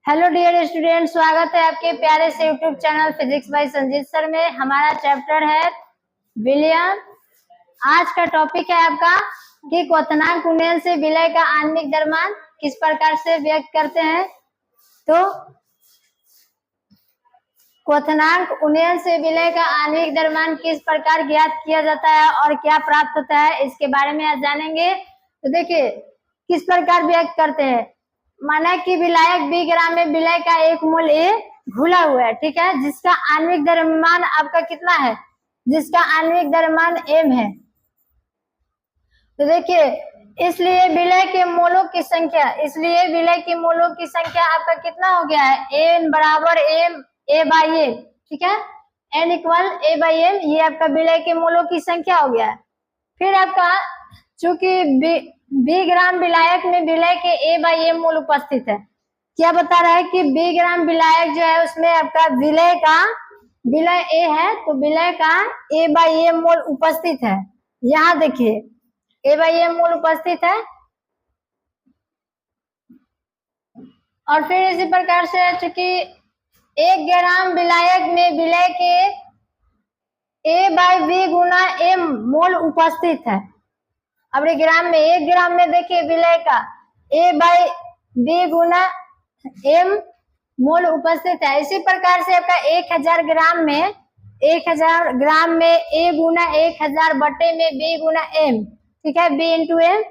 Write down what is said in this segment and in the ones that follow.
Hello dear student, स्वागत है आपके प्यारे से YouTube channel physics bye Sanjeet sir में। हमारा चैप्टर है विलयन। आज का टॉपिक है आपका कि क्वथनांक उन्नयन से विलय का आणविक द्रव्यमान किस प्रकार से व्यक्त करते हैं। तो क्वथनांक उन्नयन से विलय का आणविक द्रव्यमान किस प्रकार ज्ञात किया जाता है और क्या प्राप्त होता है, इसके बारे में आज जानेंगे। तो देखिए किस प्रकार व्यक्त करते हैं। माना कि विलायक बी ग्राम में विलय का एक मोल ए घुला हुआ है, ठीक है, जिसका आणविक द्रव्यमान आपका कितना है, जिसका आणविक द्रव्यमान m है। तो देखिए इसलिए विलय के मोलों की संख्या, इसलिए विलय के मोलों की संख्या आपका कितना हो गया है, n बराबर m a बाई m, ठीक है, n equal a by m, ये आपका विलय के मोलों की संख्या हो गया है। फिर आपका चूंकि बी ग्राम विलायक में विलय के a बाई m मोल उपस्थित है, क्या बता रहा है कि बी ग्राम विलायक जो है उसमें आपका विलय a है, तो विलय का a बाई m मोल उपस्थित है। यहाँ देखिए a बाई m मोल उपस्थित है। और फिर इसी प्रकार से चूंकि 1 ग्राम विलायक में विलय के a by b Guna m मोल उपस्थित है। अब ग्राम में 1 ग्राम में देखिए विलय का a by b Guna m मोल उपस्थित है। इसी प्रकार से आपका 1000 ग्राम में 1000 ग्राम में a गुना 1000 बटे में b गुना m, ठीक है, b इंटू m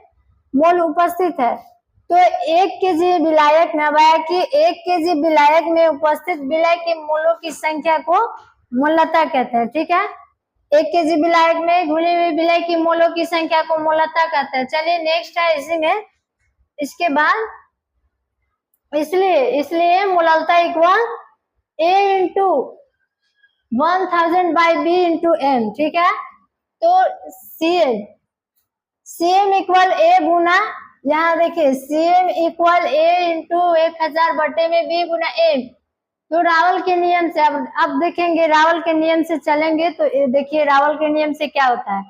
मोल उपस्थित है। तो 1 केजी विलायक में अब आया कि 1 केजी विलायक में उपस्थित विलय के मोलों की संख्या को मोलता कहते हैं, ठीक है। 1 केजी विलायक में घुली हुई विलय की मोलों की संख्या को मोलता कहते हैं। चलिए नेक्स्ट है इसी में, इसके बाद इसलिए मोलता equal a into 1000 by b into m, ठीक है। तो cm इक्वल a गुना, यहाँ देखिए cm इक्वल a इंटू 1000 बटे में b गुना m। तो रावल के नियम से अब देखेंगे, रावल के नियम से चलेंगे तो देखिए रावल के नियम से क्या होता है,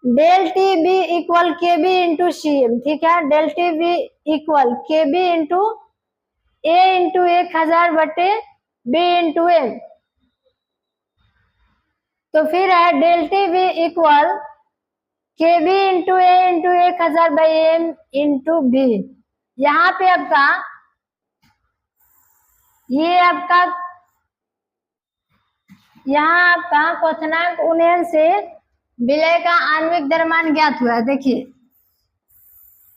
del T B equal K B into C M, ठीक है, del T B equal K B into A into 1000 बटे बी इंटू एम। तो फिर है del T B equal K B into A into 1000 by M into B. यहाँ पे आपका यहाँ आपका क्वथनांक उन्नयन से विलय का आणविक द्रव्यमान ज्ञात हुआ है। देखिए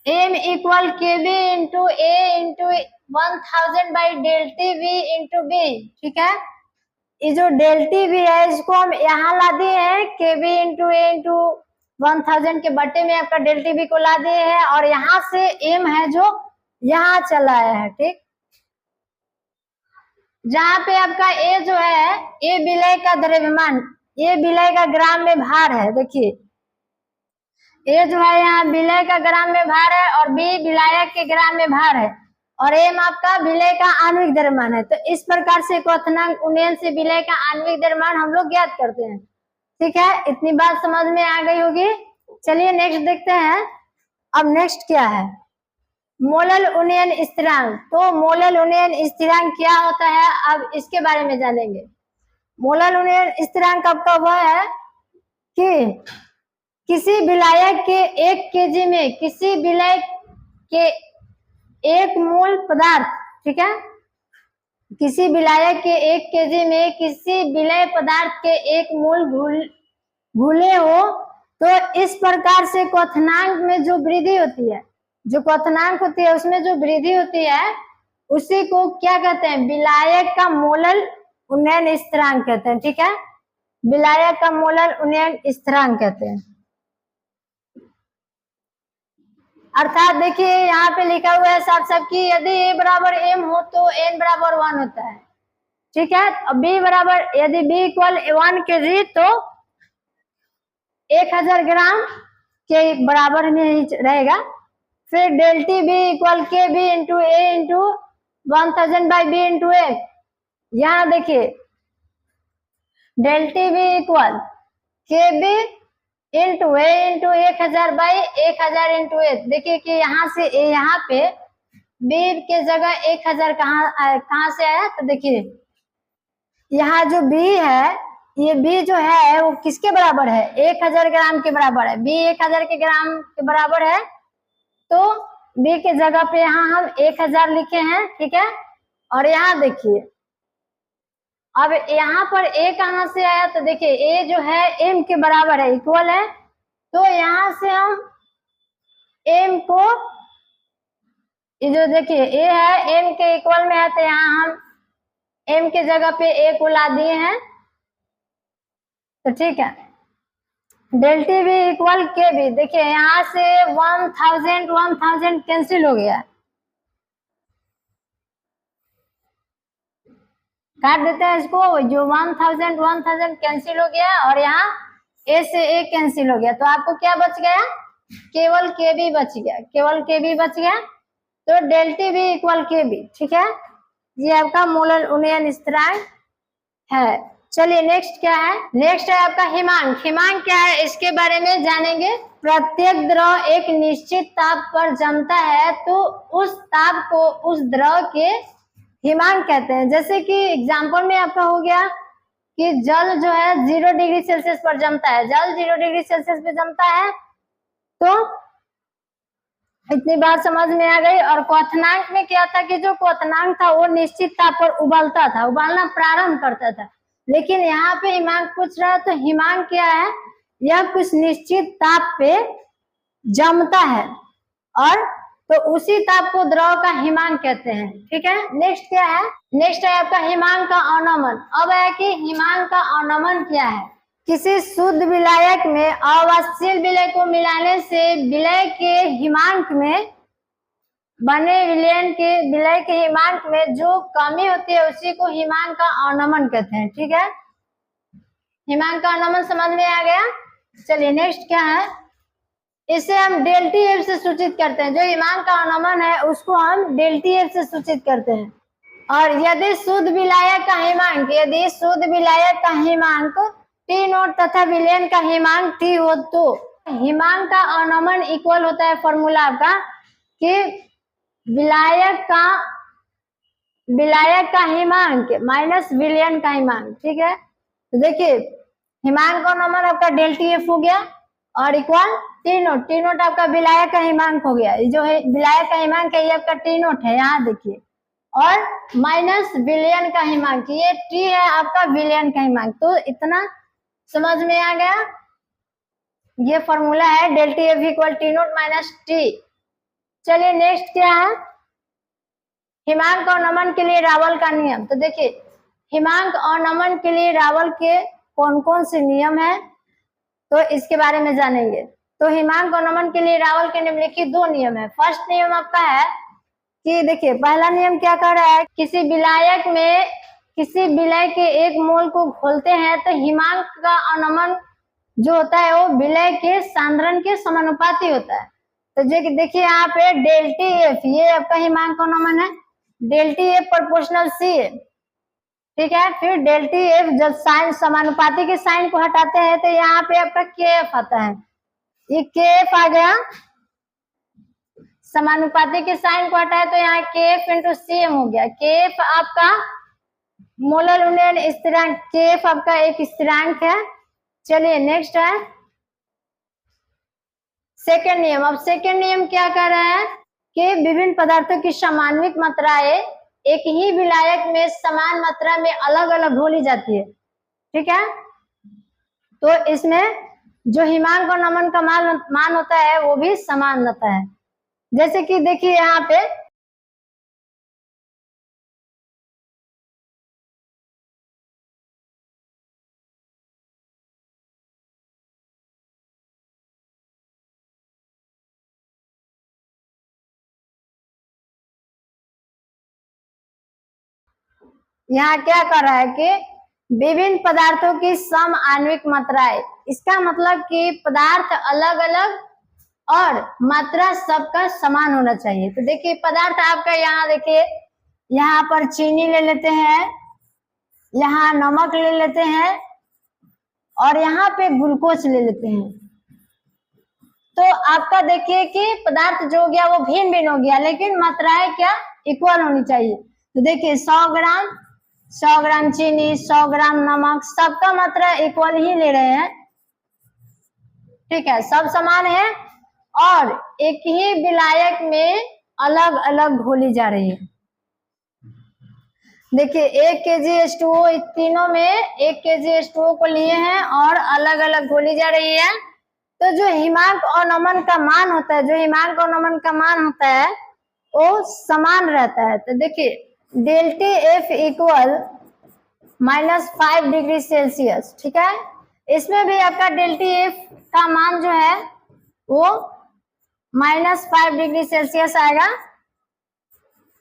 m equal K B into A into 1000 by del T B into B, ठीक है। ये जो डेल टी बी है इसको हम यहाँ ला दिए हैं, के बी इंटू ए इंटू 1000 के बटे में आपका डेल टी बी को ला दिए हैं, और यहाँ से m है जो यहाँ चला आया है, ठीक। जहाँ पे आपका a जो है, a विलय का द्रव्यमान, a विलय का ग्राम में भार है। देखिए a जो है यहाँ विलय का ग्राम में भार है और b विलायक के ग्राम में भार है, और m आपका विलय का आणविक द्रव्यमान है। तो इस प्रकार से क्वथनांक उन्नयन से विलय का आणविक द्रव्यमान हम लोग ज्ञात करते हैं, ठीक है। इतनी बात समझ में आ गई होगी। चलिए नेक्स्ट देखते हैं। अब नेक्स्ट क्या है, मोलल उन्नयन स्थिरांक। तो मोलल उन्नयन स्थिरांक क्या होता है, अब इसके बारे में जानेंगे। मोलल उन्नयन स्थिरांक आपका वह है कि किसी विलायक के 1 केजी में किसी विलय के 1 मोल पदार्थ, ठीक है, किसी विलायक के 1 केजी में किसी विलय पदार्थ के 1 मोल घुले हो, तो इस प्रकार से क्वथनांक में जो वृद्धि होती है, जो क्वथनांक होती है उसमें जो वृद्धि होती है उसी को क्या कहते हैं, विलायक का मोलल उन्नयन स्थिरांक कहते हैं, ठीक है। विलायक का मोलल उन्नयन स्थिरांक कहते हैं। अर्थात देखिए यहाँ पे लिखा हुआ है साफ साफ कि यदि a बराबर m हो तो n बराबर 1 होता है, ठीक है। अब b बराबर, यदि b इक्वल 1 केजी तो 1000 ग्राम के बराबर में ही रहेगा। फिर del T B equal K B into A into 1000 by B into A. यहाँ देखिए del T B equal K B into A into 1000 by 1000 into A. देखिए कि यहाँ से यहाँ पे बी के जगह 1000 कहाँ से आया? तो देखिए यहाँ जो बी है, ये बी जो है वो किसके बराबर है? 1000 ग्राम के बराबर है। बी 1000 के ग्राम के बराबर है, तो बी के जगह पे यहाँ हम 1000 लिखे हैं, ठीक है। और यहाँ देखिए अब यहाँ पर ए कहाँ से आया? तो देखिए ए जो है एम के बराबर है, इक्वल है, तो यहाँ से हम एम को, ये जो देखिए ए है एम के इक्वल में है, तो यहाँ हम एम के जगह पे ए को ला दिए हैं, तो ठीक है। डेल टी भी इक्वल के भी, देखिए यहाँ से 1000 कैंसिल हो गया, काट देते हैं इसको, जो 1000 कैंसिल हो गया, और यहाँ ए से ए कैंसिल हो गया, तो आपको क्या बच गया? केवल के बी बच गया, केवल के बी बच गया, तो डेल टी भी इक्वल के बी, ठीक है। ये आपका मोलर उन्नयन स्थिरांक है। चलिए नेक्स्ट क्या है? नेक्स्ट है आपका हिमांक। हिमांक क्या है इसके बारे में जानेंगे। प्रत्येक द्रव एक निश्चित ताप पर जमता है, तो उस ताप को उस द्रव के हिमांक कहते हैं। जैसे कि एग्जाम्पल में आपका हो गया कि जल जो है 0 डिग्री सेल्सियस पर जमता है, जल 0 डिग्री सेल्सियस पे जमता है, तो इतनी बात समझ में आ गई। और क्वथनांक में क्या था कि जो क्वथनांक था वो निश्चित ताप पर उबलता था, उबलना प्रारंभ करता था, लेकिन यहाँ पे हिमांक पूछ रहा है, तो हिमांक क्या है? यह कुछ निश्चित ताप पे जमता है, और तो उसी ताप को द्रव का हिमांक कहते हैं, ठीक है। नेक्स्ट क्या है? नेक्स्ट है आपका हिमांक का अवनमन। अब है कि हिमांक का अवनमन क्या है? किसी शुद्ध विलायक में अवाष्पशील विलय को मिलाने से विलय के हिमांक में बने विलय के हिमांक में जो कमी होती है उसी को हिमांक का अवनमन कहते हैं, ठीक है। हिमांक का अवनमन समझ में आ गया। चलिए नेक्स्ट क्या है? इसे हम डेल्टी एफ से सूचित करते हैं, जो हिमांक का अवनमन है उसको हम डेल्टी एफ से सूचित करते हैं। और यदि शुद्ध विलायक का हिमांक, यदि शुद्ध विलायक का हिमांक टी नोट तथा विलयन का हिमांक टी हो, तो हिमांक का अवनमन इक्वल होता है फॉर्मूला आपका कि विलायक का हिमांक माइनस विलयन का हिमांक, ठीक है। तो देखिए हिमांक का अवनमन आपका डेल्टी एफ हो गया और इक्वल टी नोट आपका विलायक का हिमांक हो गया। ये जो है विलायक का हिमांक है ये आपका टी नोट है, यहाँ देखिए, और माइनस विलयन का हिमांक, ये टी है आपका विलयन का हिमांक। तो इतना समझ में आ गया। ये फॉर्मूला है del T F equal T nought minus T. चलिए नेक्स्ट क्या है? हिमांक अवनमन के लिए रावल का नियम। तो देखिए हिमांक अवनमन के लिए रावल के कौन कौन से नियम है, तो इसके बारे में जानेंगे। तो हिमांक अवनमन के लिए रावल के निम्नलिखित 2 नियम है। फर्स्ट नियम आपका है कि देखिए पहला नियम क्या कर रहा है, किसी विलायक में किसी विलय के 1 मोल को घोलते हैं तो हिमांक का अवनमन जो होता है वो विलय के सांद्रण के समानुपाती होता है। तो देखिए यहाँ पे डेल्टी एफ ये आपका हिमांक का अवनमन है, डेल्टी एफ प्रोपोर्शनल सी है, ठीक है। फिर डेल्टी एफ जब साइन समानुपाती के साइन को हटाते हैं तो यहाँ पे आपका के एफ आता है, ये के एफ आ गया, समानुपाती के साइन को हटाए तो यहाँ के एफ इंटू सी एम हो गया। के एफ आपका मोलर उन्नयन स्थिरांक, के एफ आपका एक स्थिरांक है। चलिए नेक्स्ट है सेकेंड नियम। अब सेकेंड नियम क्या कर रहा है कि विभिन्न पदार्थों की समान्वित मात्राएं एक ही विलायक में समान मात्रा में अलग अलग घोली जाती है, ठीक है। तो इसमें जो हिमांक और नमन का मान होता है वो भी समान रहता है। जैसे कि देखिए यहाँ पे यहाँ क्या कर रहा है कि विभिन्न पदार्थों की सम आणविक मात्राएं, इसका मतलब कि पदार्थ अलग अलग और मात्रा सबका समान होना चाहिए। तो देखिए पदार्थ आपका यहाँ देखिए, यहाँ पर चीनी ले लेते हैं, यहाँ नमक ले लेते हैं और यहाँ पे ग्लूकोज ले लेते हैं। तो आपका देखिए कि पदार्थ जो हो गया वो भिन्न भिन्न हो गया, लेकिन मात्राएं क्या इक्वल होनी चाहिए। तो देखिए 100 ग्राम चीनी, 100 ग्राम नमक, सबका मात्रा इक्वल ही ले रहे हैं, ठीक है, सब समान है और एक ही विलायक में अलग अलग घोली जा रही है। देखिए 1 kg H2O, तीनों में 1 kg H2O को लिए हैं और अलग अलग घोली जा रही है। तो जो हिमांक और नमन का मान होता है, जो हिमांक और नमन का मान होता है वो समान रहता है। तो देखिए डेल्टी एफ इक्वल -5 डिग्री सेल्सियस, ठीक है, इसमें भी आपका डेल्टी एफ का मान जो है वो -5 डिग्री सेल्सियस आएगा,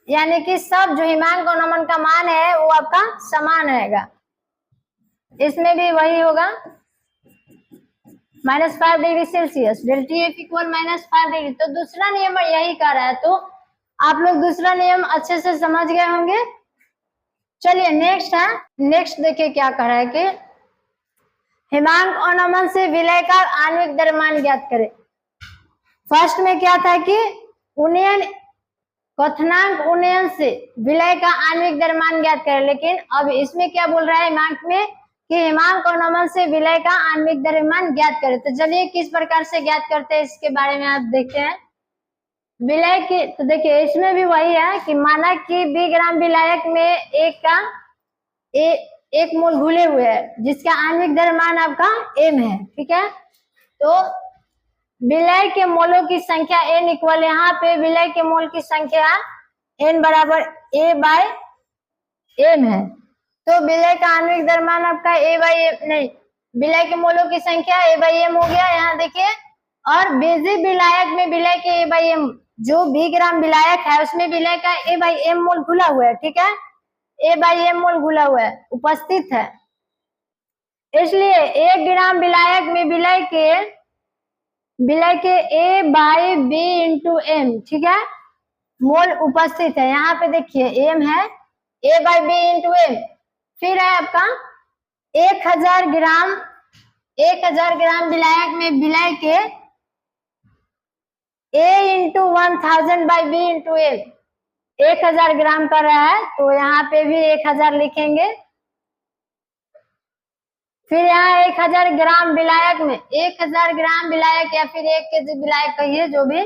यानी कि सब जो हिमांक और नमन का मान है वो आपका समान रहेगा। इसमें भी वही होगा -5 degree Celsius, del T F equal -5 degree. तो दूसरा नियम यही कह रहा है, तो आप लोग दूसरा नियम अच्छे से समझ गए होंगे। चलिए नेक्स्ट है, नेक्स्ट देखिए क्या कह रहा है कि हिमांक और नमन से विलय का आणविक द्रव्यमान ज्ञात करें। फर्स्ट में क्या था कि उन्नयन क्वथनांक उन्नयन से विलय का आणविक द्रव्यमान ज्ञात करें, लेकिन अब इसमें क्या बोल रहा है हिमांक में कि हिमांक और नमन से विलय का आणविक द्रव्यमान ज्ञात करें। तो चलिए किस प्रकार से ज्ञात करते हैं इसके बारे में आप देखते हैं। विलय की, तो देखिए इसमें भी वही है कि माना कि 20 ग्राम विलायक में एक मोल घुले हुए है जिसका आणविक द्रव्यमान आपका m है, ठीक है। तो विलय के मोलों की संख्या n इक्वल, यहाँ पे विलय के मोल की संख्या n बराबर a/m है। तो विलय का आणविक द्रव्यमान आपका a/m नहीं, विलय के मोलों की संख्या a/m हो गया यहाँ देखिए। और बेसिक विलायक में विलय के a/m, जो 20 ग्राम विलायक है उसमें विलय का a/m मोल घुला हुआ है, ठीक है, a/m मोल घुला हुआ है, उपस्थित है। इसलिए 1 ग्राम विलायक में विलय के a/b × m, ठीक है, मोल उपस्थित है। यहाँ पे देखिए m है, a/b × m। फिर है आपका 1000 ग्राम विलायक में विलय के a × 1000/b × m, 1000 ग्राम कर रहा है तो यहाँ पे भी 1000 लिखेंगे। फिर यहाँ 1000 ग्राम विलायक में 1000 ग्राम विलायक या फिर 1 kg विलायक कहिए, जो भी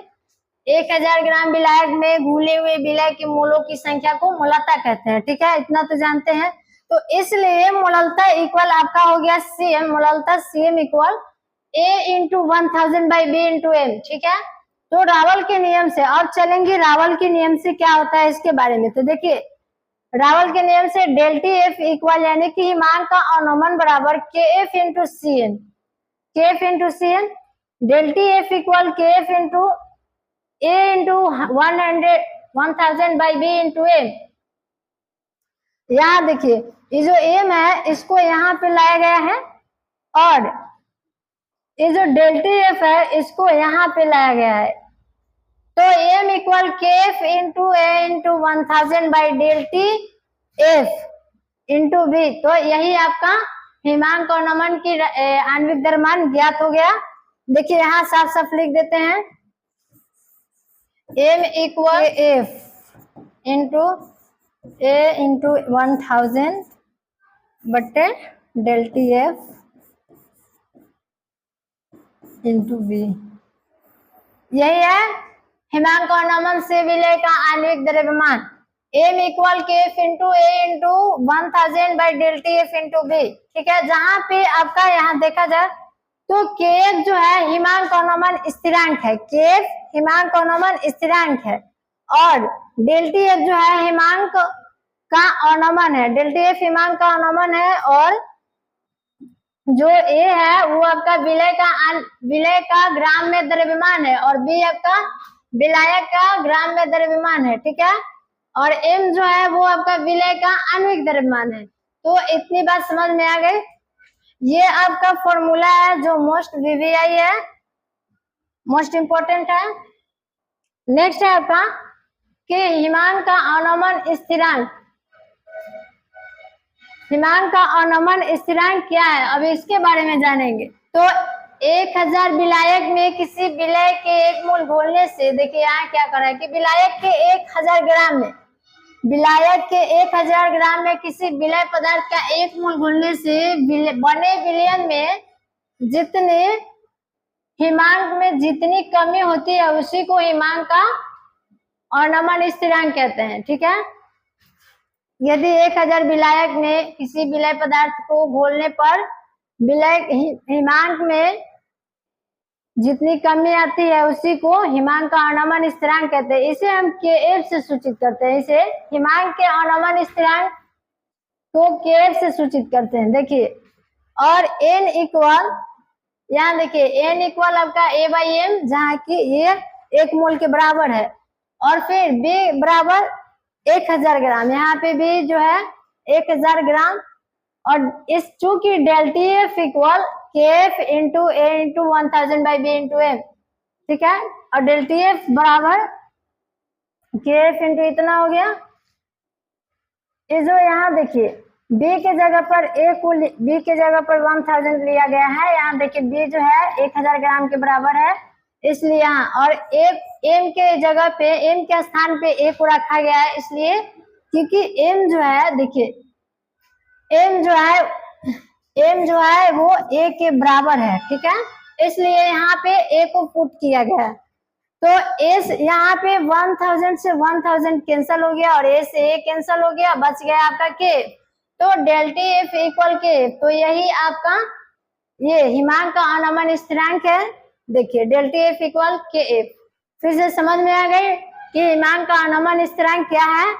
1000 ग्राम विलायक में घुले हुए विलय के मोलों की संख्या को मोलता कहते हैं, ठीक है, इतना तो जानते हैं। तो इसलिए मोलता इक्वल आपका हो गया CM, मोलता CM equal a × 1000/b × m, ठीक है। तो रावल के नियम से, और चलेंगे रावल के नियम से क्या होता है इसके बारे में। तो देखिए रावल के नियम से डेल्टी एफ इक्वल, यानी कि हिमांक का अवनमन बराबर KF × CM, KF × CM, del T F equal KF × a × 1000/b × m। यहाँ देखिए ये जो m है इसको यहाँ पे लाया गया है और ये जो डेल्टी एफ है इसको यहाँ पे लाया गया है। तो m equal KF × a × 1000/डेल्टी f × b। तो यही आपका हिमांक और नमन की आणविक द्रव्यमान ज्ञात हो गया। देखिए यहाँ साफ साफ लिख देते हैं, m equal f × a × 1000/डेल्टी f × b। यही है हिमांक और नमन से विलय का आणविक द्रव्यमान। m equal KF × a × 1000/डेल्टी f × b, ठीक है। जहां पे आपका यहाँ देखा जाए तो KF जो है हिमांक और नमन स्थिरांक है, KF हिमांक और नमन स्थिरांक है, और डेल्टी एफ जो है हिमांक का अवनमन है, डेल्टी एफ हिमांक का अवनमन है, और जो A है वो आपका विलय का ग्राम में द्रव्यमान है, और B आपका विलायक का ग्राम में द्रव्यमान है, ठीक है, और M जो है वो आपका विलय का आणविक द्रव्यमान है। तो इतनी बात समझ में आ गई। ये आपका फॉर्मूला है जो मोस्ट VVI है, मोस्ट इंपोर्टेंट है। नेक्स्ट है आपका कि हिमांक का अवनमन स्थिरांक, हिमांक का अवनमन स्थिरांक क्या है, अब इसके बारे में जानेंगे। तो 1000 विलायक में किसी विलय के 1 मोल घोलने से, देखिए यहाँ क्या कर रहा है कि विलायक के 1000 ग्राम में, विलायक के 1000 ग्राम में किसी विलय पदार्थ का 1 मोल घोलने से बने विलयन में जितने हिमांक में जितनी कमी होती है उसी को हिमांक का अनमन स्थिरांक कहते हैं। ठीक है, यदि 1000 विलायक में किसी विलय पदार्थ को घोलने पर विलय हिमांक में जितनी कमी आती है उसी को हिमांक का अनमन स्थिरांक कहते हैं। इसे हम Kf से सूचित करते हैं, इसे हिमांक के अनमन स्थिरांक को Kf से सूचित करते हैं। देखिए, और n इक्वल, यहाँ देखिए n इक्वल आपका A/m, जहाँ की ये 1 मोल के बराबर है, और फिर B बराबर 1000 ग्राम, यहाँ पे भी जो है 1000 ग्राम, और इस चूंकि del T F equal Kf into A into 1000 by B into M, ठीक है, और डेल्टी एफ बराबर Kf इंटू इतना हो गया। ये जो यहाँ देखिए B के जगह पर A को B के जगह पर 1000 लिया गया है, यहाँ देखिए B जो है 1000 ग्राम के बराबर है, इसलिए यहाँ, और एक M के जगह पे, M के स्थान पे A को रखा गया है, इसलिए क्योंकि M जो है, देखिए M जो है वो A के बराबर है। ठीक है, इसलिए यहाँ पे A को पुट किया गया है, तो S यहाँ पे 1000 से 1000 कैंसिल हो गया और A से A कैंसिल हो गया, बच गया आपका K, तो डेल्टी एफ इक्वल K, तो यही आपका ये हिमांक का अनमन स्थिरांक है। देखिए डेल्टी एफ इक्वल Kf, फिर से समझ में आ गई कि हिमांक का अनमन स्थिरांक क्या है।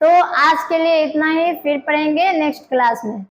तो आज के लिए इतना ही, फिर पढ़ेंगे नेक्स्ट क्लास में।